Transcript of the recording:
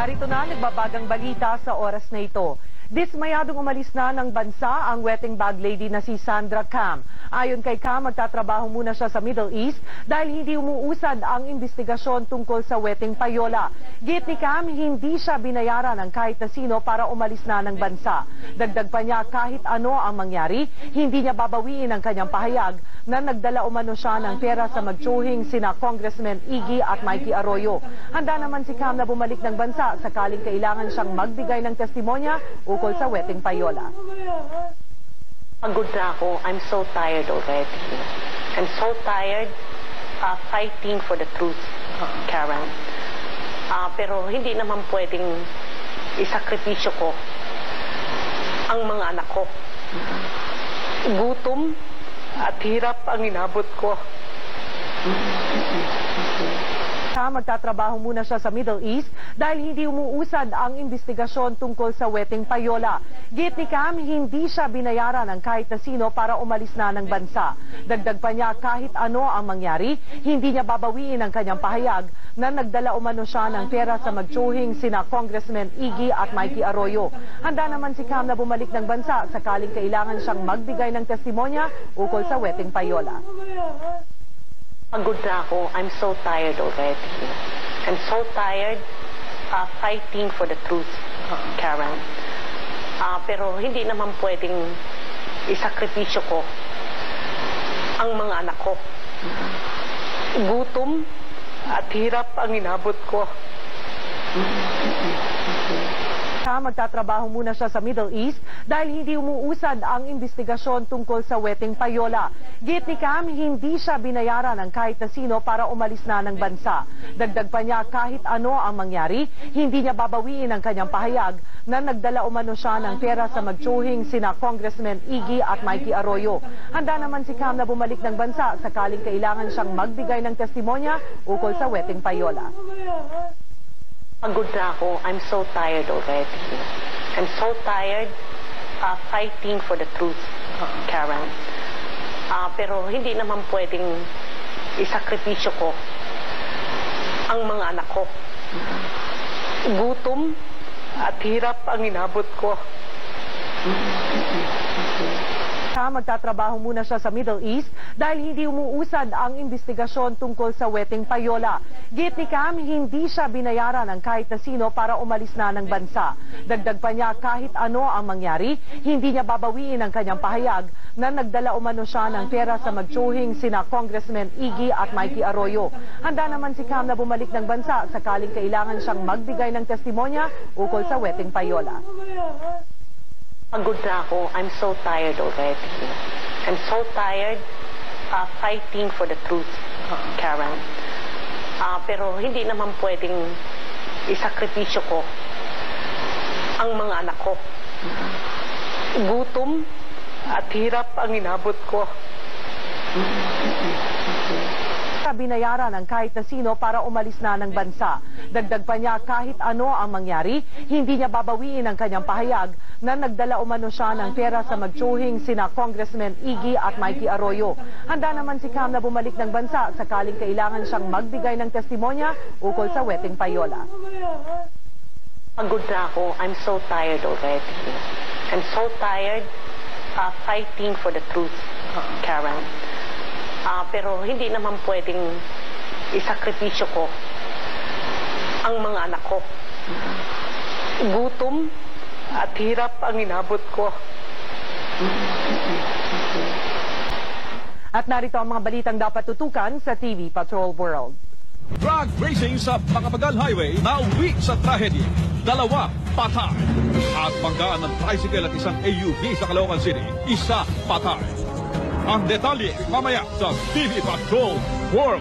Narito na nagbabagang balita sa oras na ito. Dismayadong umalis na ng bansa ang wetting bag lady na si Sandra Cam. Ayon kay Cam, magtatrabaho muna siya sa Middle East dahil hindi umuusad ang investigasyon tungkol sa wetting payola. Git ni Cam, hindi siya binayaran ng kahit na sino para umalis na ng bansa. Dagdag pa niya, kahit ano ang mangyari, hindi niya babawiin ang kanyang pahayag na nagdala umano siya ng pera sa magtsuhing sina Congressman Iggy at Mikey Arroyo. Handa naman si Cam na bumalik ng bansa sakaling kailangan siyang magbigay ng testimonya ukol sa wetting payola. Pagod na ako. I'm so tired already. I'm so tired fighting for the truth, Karen. Pero hindi naman pwedeng isakripisyo ko ang mga anak ko. Gutom at hirap ang inabot ko. Magtatrabaho muna siya sa Middle East dahil hindi umuusad ang investigasyon tungkol sa wetting payola. Git ni Cam, hindi siya binayaran ng kahit na sino para umalis na ng bansa. Dagdag pa niya, kahit ano ang mangyari, hindi niya babawiin ang kanyang pahayag na nagdala umano siya ng pera sa magtsuhing sina Congressman Iggy at Mikey Arroyo. Handa naman si Cam na bumalik ng bansa sakaling kailangan siyang magbigay ng testimonya ukol sa wetting payola. Pagod na ako. I'm so tired already. I'm so tired fighting for the truth, Karen. Pero hindi naman pwedeng isakripisyo ko ang mga anak ko. Gutom at hirap ang inabot ko. Magtatrabaho muna siya sa Middle East dahil hindi umuusad ang investigasyon tungkol sa wetting payola. Git ni Cam, hindi siya binayaran ng kahit na sino para umalis na ng bansa. Dagdag pa niya, kahit ano ang mangyari, hindi niya babawiin ang kanyang pahayag na nagdala umano siya ng pera sa magtsuhing sina Congressman Iggy at Mikey Arroyo. Handa naman si Cam na bumalik ng bansa sakaling kailangan siyang magbigay ng testimonya ukol sa wetting payola. Pagod na ako. I'm so tired already. I'm so tired fighting for the truth, Karen. Pero hindi naman pwedeng isakripisyo ko ang mga anak ko. Gutom at hirap ang inabot ko. Magtatrabaho muna siya sa Middle East dahil hindi umuusad ang investigasyon tungkol sa wetting payola. Git ni Cam, hindi siya binayaran ng kahit na sino para umalis na ng bansa. Dagdag pa niya, kahit ano ang mangyari, hindi niya babawiin ang kanyang pahayag na nagdala umano siya ng pera sa magtsuhing sina Congressman Iggy at Mikey Arroyo. Handa naman si Cam na bumalik ng bansa sakaling kailangan siyang magbigay ng testimonya ukol sa wetting payola. Pagod na ako. I'm so tired already. I'm so tired fighting for the truth, Karen. Pero hindi naman pwedeng isakripisyo ko ang mga anak ko. Gutom at hirap ang inabot ko. Binayaran ng kahit na sino para umalis na ng bansa. Dagdag pa niya, kahit ano ang mangyari, hindi niya babawiin ang kanyang pahayag na nagdala umano siya ng pera sa magtsuhing sina Congressman Iggy at Mikey Arroyo. Handa naman si Cam na bumalik ng bansa sakaling kailangan siyang magbigay ng testimonya ukol sa wetting payola. Pagod na ako. I'm so tired already. I'm so tired fighting for the truth, Karen. Pero hindi naman pwedeng isakripisyo ko ang mga anak ko. Gutom at hirap ang inabot ko. At narito ang mga balitang dapat tutukan sa TV Patrol World. Drug racing sa Pangabagal Highway na uwi sa trahedy. 2 patay. At banggaan ng tricycle at isang AUV sa Caloocan City. 1 patay. Ang detalye mamaya sa TV Patrol World.